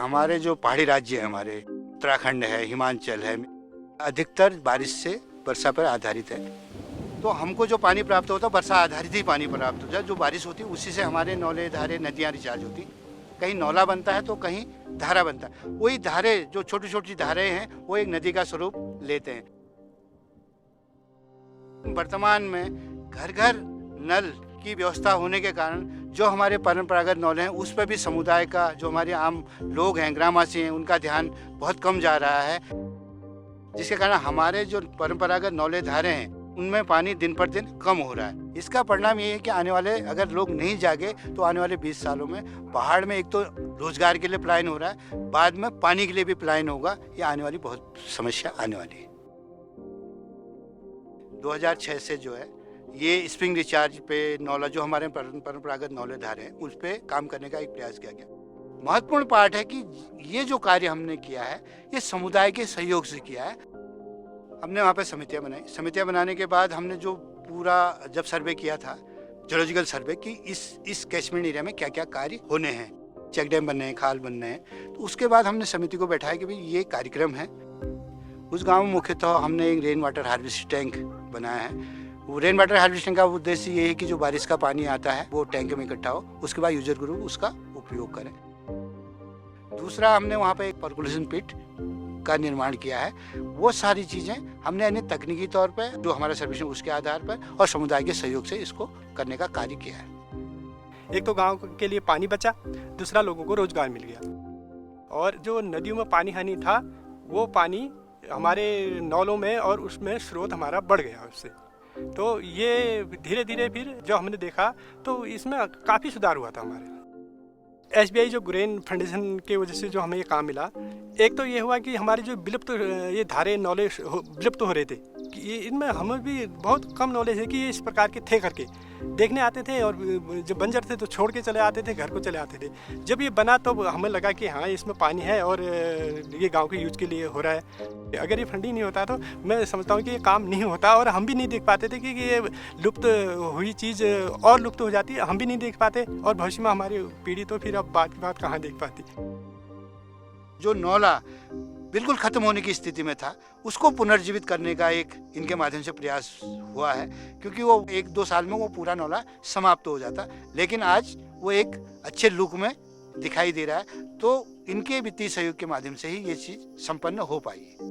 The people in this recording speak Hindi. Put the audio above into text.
हमारे जो पहाड़ी राज्य है, हमारे उत्तराखंड है, हिमाचल है, अधिकतर बारिश से वर्षा पर आधारित है। तो हमको जो पानी प्राप्त होता है वर्षा आधारित ही पानी प्राप्त होता है। जो बारिश होती है उसी से हमारे नौले, धारे, नदियाँ रिचार्ज होती। कहीं नौला बनता है तो कहीं धारा बनता है। वही धारे, जो छोटी छोटी धाराएं हैं, वो एक नदी का स्वरूप लेते हैं। वर्तमान में घर घर नल की व्यवस्था होने के कारण जो हमारे परंपरागत नौले हैं उस पर भी समुदाय का, जो हमारे आम लोग हैं, ग्रामवासी हैं, उनका ध्यान बहुत कम जा रहा है, जिसके कारण हमारे जो परंपरागत नौले, धारे हैं, उनमें पानी दिन पर दिन कम हो रहा है। इसका परिणाम ये है कि आने वाले, अगर लोग नहीं जागे तो आने वाले 20 सालों में पहाड़ में एक तो रोजगार के लिए पलायन हो रहा है, बाद में पानी के लिए भी पलायन होगा। ये आने वाली बहुत समस्या आने वाली है। 2006 से जो है ये स्प्रिंग रिचार्ज पे नौला, जो हमारे परंपरागत नौले, धारे हैं, उस पे काम करने का एक प्रयास किया गया। महत्वपूर्ण पार्ट है कि ये जो कार्य हमने किया है ये समुदाय के सहयोग से किया है। हमने वहाँ पे समितियाँ बनाई। समितियाँ बनाने के बाद हमने जो पूरा जब सर्वे किया था, जियोलॉजिकल सर्वे, कि इस कैचमेंट एरिया में क्या क्या कार्य होने हैं, चेक डैम बनने हैं, खाल बनने हैं, तो उसके बाद हमने समिति को बैठाया कि भाई ये कार्यक्रम है। उस गाँव में मुख्यतः हमने एक रेन वाटर हार्वेस्ट टैंक बनाया है। वो रेन वाटर हार्वेस्टिंग का उद्देश्य ये है कि जो बारिश का पानी आता है वो टैंक में इकट्ठा हो, उसके बाद यूजर ग्रुप उसका उपयोग करें। दूसरा, हमने वहाँ पे एक पर्कुलेशन पिट का निर्माण किया है। वो सारी चीज़ें हमने अन्य तकनीकी तौर पे, जो हमारा सर्विस है उसके आधार पर और समुदाय के सहयोग से इसको करने का कार्य किया है। एक तो गांव के लिए पानी बचा, दूसरा लोगों को रोजगार मिल गया, और जो नदियों में पानी हानि था वो पानी हमारे नौलों में और उसमें स्रोत हमारा बढ़ गया उससे। तो ये धीरे धीरे फिर जो हमने देखा तो इसमें काफ़ी सुधार हुआ था हमारे। SBI जो ग्रेन फाउंडेशन के वजह से जो हमें ये काम मिला, एक तो ये हुआ कि हमारे जो विलुप्त ये धारे नौले विलुप्त हो रहे थे, कि इनमें हमें भी बहुत कम नॉलेज है कि ये इस प्रकार के थे करके देखने आते थे, और जब बंजर थे तो छोड़ के चले आते थे, घर को चले आते थे। जब ये बना तो हमें लगा कि हाँ इसमें पानी है और ये गांव के यूज के लिए हो रहा है। अगर ये फंडिंग नहीं होता तो मैं समझता हूँ कि ये काम नहीं होता, और हम भी नहीं देख पाते थे कि ये लुप्त हुई चीज़ और लुप्त हो जाती, हम भी नहीं देख पाते, और भविष्य में हमारी पीढ़ी तो फिर अब बात की बात कहाँ देख पाती। जो नौला बिल्कुल खत्म होने की स्थिति में था उसको पुनर्जीवित करने का एक इनके माध्यम से प्रयास हुआ है, क्योंकि वो 1-2 साल में वो पूरा नौला समाप्त हो जाता, लेकिन आज वो एक अच्छे लुक में दिखाई दे रहा है। तो इनके वित्तीय सहयोग के माध्यम से ही ये चीज़ संपन्न हो पाई है।